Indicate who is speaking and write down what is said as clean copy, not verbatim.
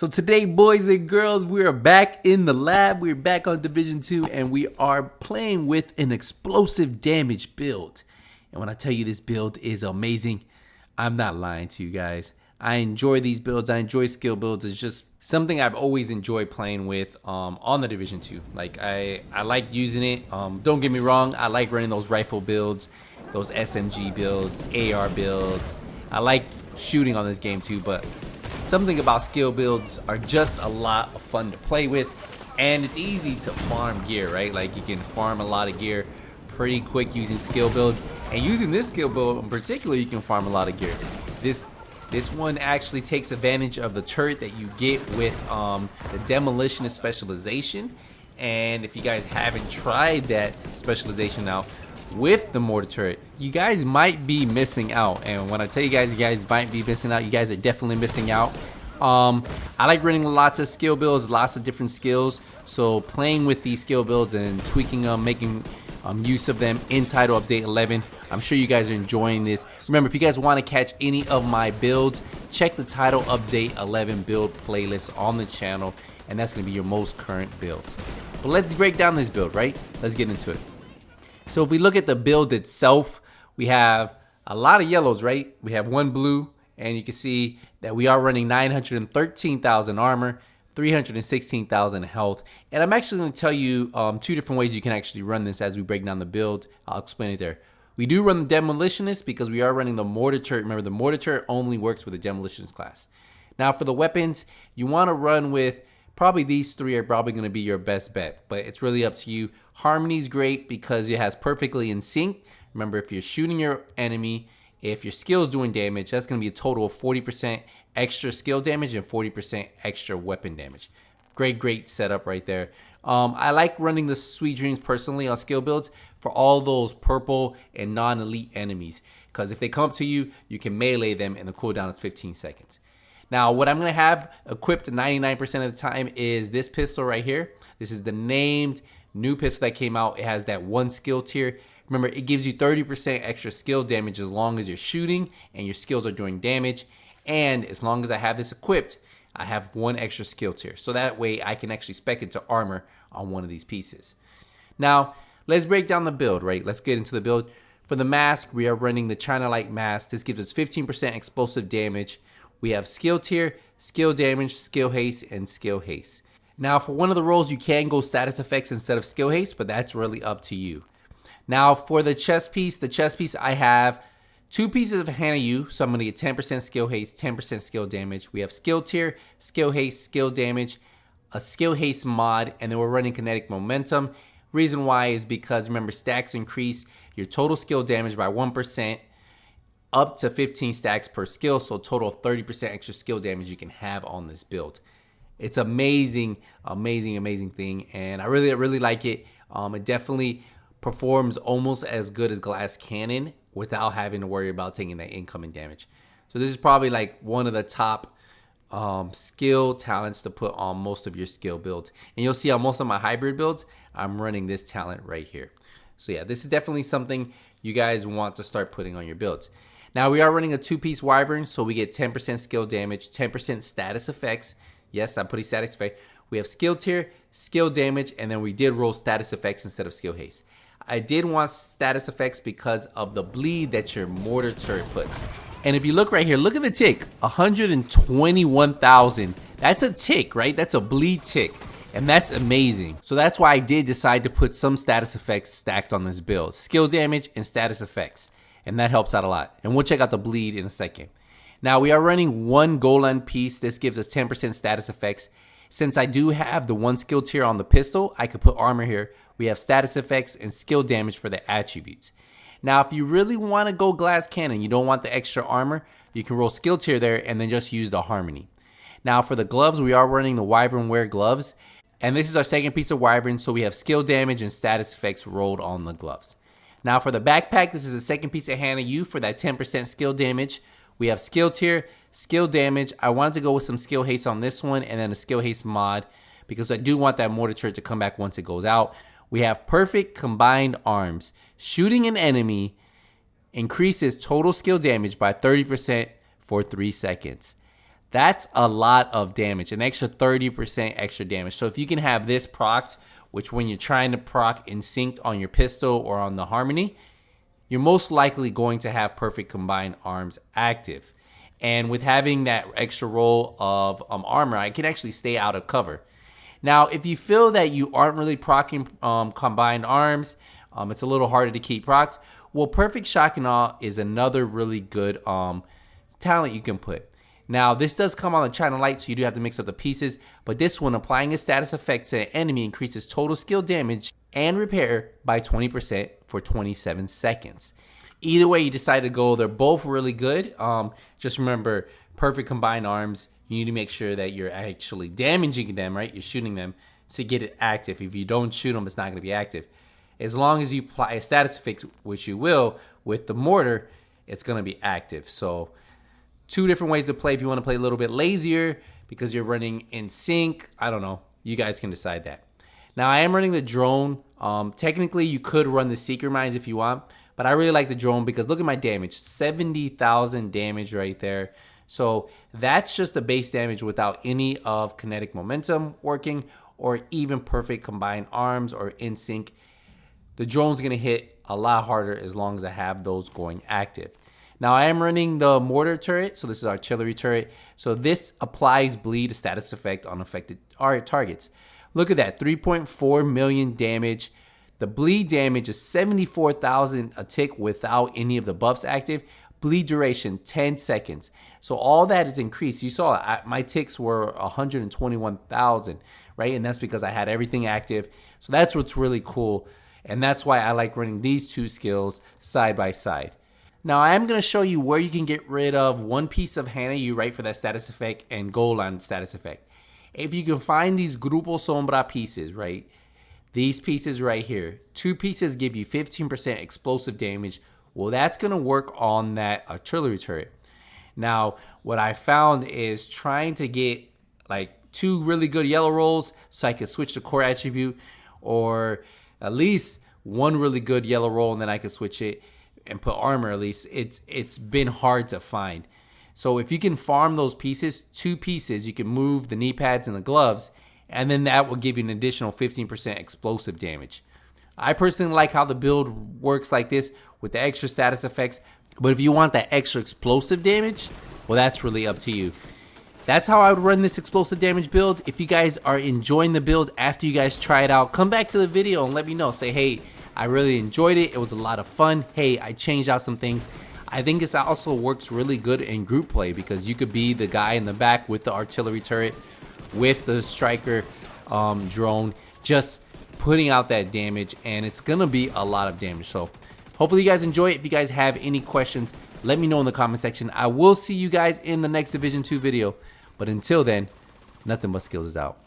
Speaker 1: So today, boys and girls, we are back in the lab. We're back on Division 2, and we are playing with an explosive damage build. And when I tell you this build is amazing, I'm not lying to you guys. I enjoy these builds. I enjoy skill builds. It's just something I've always enjoyed playing with on the Division 2. Like I like using it. Don't get me wrong. I like running those rifle builds, those SMG builds, AR builds. I like shooting on this game too, but something about skill builds are just a lot of fun to play with, and it's easy to farm gear, right? Like you can farm a lot of gear pretty quick using skill builds, and using this skill build in particular, you can farm a lot of gear. This one actually takes advantage of the turret that you get with the demolitionist specialization, and if you guys haven't tried that specialization out with the Mortar Turret, you guys might be missing out. And when I tell you guys might be missing out, you guys are definitely missing out. I like running lots of skill builds, lots of different skills, so playing with these skill builds and tweaking them, making use of them in Title Update 11. I'm sure you guys are enjoying this. Remember, if you guys want to catch any of my builds, check the Title Update 11 build playlist on the channel, and that's going to be your most current builds. But let's break down this build, right? Let's get into it. So if we look at the build itself, we have a lot of yellows, right? We have one blue, and you can see that we are running 913,000 armor, 316,000 health. And I'm actually going to tell you two different ways you can actually run this as we break down the build. I'll explain it there. We do run the demolitionist because we are running the Mortar Turret. Remember, the Mortar Turret only works with the demolitionist class. Now for the weapons, you want to run with probably these three are probably going to be your best bet, but it's really up to you. Harmony's great because it has perfectly in sync. Remember, if you're shooting your enemy, if your skill's doing damage, that's going to be a total of 40% extra skill damage and 40% extra weapon damage. Great setup right there. I like running the Sweet Dreams personally on skill builds for all those purple and non-elite enemies, because if they come up to you, you can melee them and the cooldown is 15 seconds. Now, what I'm going to have equipped 99% of the time is this pistol right here. This is the named new pistol that came out. It has that one skill tier. Remember, it gives you 30% extra skill damage as long as you're shooting and your skills are doing damage. And as long as I have this equipped, I have one extra skill tier. So that way I can actually spec into armor on one of these pieces. Now, let's break down the build, right? Let's get into the build. For the mask, we are running the China Light mask. This gives us 15% explosive damage. We have skill tier, skill damage, skill haste, and skill haste. Now for one of the roles, you can go status effects instead of skill haste, but that's really up to you. Now for the chest piece, I have two pieces of Hannah U, so I'm going to get 10% skill haste, 10% skill damage. We have skill tier, skill haste, skill damage, a skill haste mod, and then we're running kinetic momentum. Reason why is because, remember, stacks increase your total skill damage by 1%. Up to 15 stacks per skill, so a total of 30% extra skill damage you can have on this build. It's amazing thing, and I really like it. It definitely performs almost as good as Glass Cannon without having to worry about taking that incoming damage. So this is probably like one of the top skill talents to put on most of your skill builds. And you'll see on most of my hybrid builds, I'm running this talent right here. So yeah, this is definitely something you guys want to start putting on your builds. Now we are running a two-piece wyvern, so we get 10% skill damage, 10% status effects. Yes, I'm putting status effect. We have skill tier, skill damage, and then we did roll status effects instead of skill haste. I did want status effects because of the bleed that your Mortar Turret puts. And if you look right here, look at the tick, 121,000. That's a tick, right? That's a bleed tick, and that's amazing. So that's why I did decide to put some status effects stacked on this build. Skill damage and status effects. And that helps out a lot. And we'll check out the bleed in a second. Now we are running one Golan piece. This gives us 10% status effects. Since I do have the one skill tier on the pistol, I could put armor here. We have status effects and skill damage for the attributes. Now if you really want to go Glass Cannon, you don't want the extra armor, you can roll skill tier there and then just use the harmony. Now for the gloves, we are running the Wyvern Wear gloves. And this is our second piece of Wyvern, so we have skill damage and status effects rolled on the gloves. Now for the backpack, this is the second piece of Hannah U for that 10% skill damage. We have skill tier, skill damage. I wanted to go with some skill haste on this one and then a skill haste mod because I do want that Mortar Turret to come back once it goes out. We have perfect combined arms. Shooting an enemy increases total skill damage by 30% for 3 seconds. That's a lot of damage, an extra 30% extra damage. So if you can have this procced, which when you're trying to proc in sync on your pistol or on the Harmony, you're most likely going to have perfect combined arms active. And with having that extra roll of armor, I can actually stay out of cover. Now, if you feel that you aren't really proccing combined arms, it's a little harder to keep procced, well, perfect shock and awe is another really good talent you can put. Now, this does come on the China Light, so you do have to mix up the pieces, but this one, applying a status effect to an enemy, increases total skill damage and repair by 20% for 27 seconds. Either way you decide to go, they're both really good. Just remember, perfect combined arms, you need to make sure that you're actually damaging them, right? You're shooting them to get it active. If you don't shoot them, it's not going to be active. As long as you apply a status effect, which you will, with the mortar, it's going to be active. So, two different ways to play. If you want to play a little bit lazier because you're running in sync, I don't know. You guys can decide that. Now, I am running the drone. Technically, you could run the Seeker Mines if you want, but I really like the drone because look at my damage. 70,000 damage right there. So that's just the base damage without any of kinetic momentum working or even perfect combined arms or in sync. The drone's going to hit a lot harder as long as I have those going active. Now, I am running the Mortar Turret, so this is artillery turret. So this applies bleed, a status effect on affected targets. Look at that, 3.4 million damage. The bleed damage is 74,000 a tick without any of the buffs active. Bleed duration, 10 seconds. So all that is increased. You saw my ticks were 121,000, right? And that's because I had everything active. So that's what's really cool. And that's why I like running these two skills side by side. Now, I am going to show you where you can get rid of one piece of Hana you right for that status effect and gold line status effect. If you can find these Grupo Sombra pieces, right? These pieces right here. 2 pieces give you 15% explosive damage. Well, that's going to work on that artillery turret. Now, what I found is trying to get like 2 really good yellow rolls so I can switch the core attribute, or at least 1 really good yellow roll and then I can switch it and put armor at least. It's been hard to find. So if you can farm those pieces, 2 pieces, you can move the knee pads and the gloves, and then that will give you an additional 15% explosive damage. I personally like how the build works like this with the extra status effects, but if you want that extra explosive damage, well, that's really up to you. That's how I would run this explosive damage build. If you guys are enjoying the build after you guys try it out, come back to the video and let me know. Say, hey, I really enjoyed it. It was a lot of fun. Hey, I changed out some things. I think this also works really good in group play because you could be the guy in the back with the artillery turret, with the striker drone, just putting out that damage, and it's gonna be a lot of damage. So hopefully you guys enjoy it. If you guys have any questions, let me know in the comment section. I will see you guys in the next Division 2 video. But until then, Nothing But Skills is out.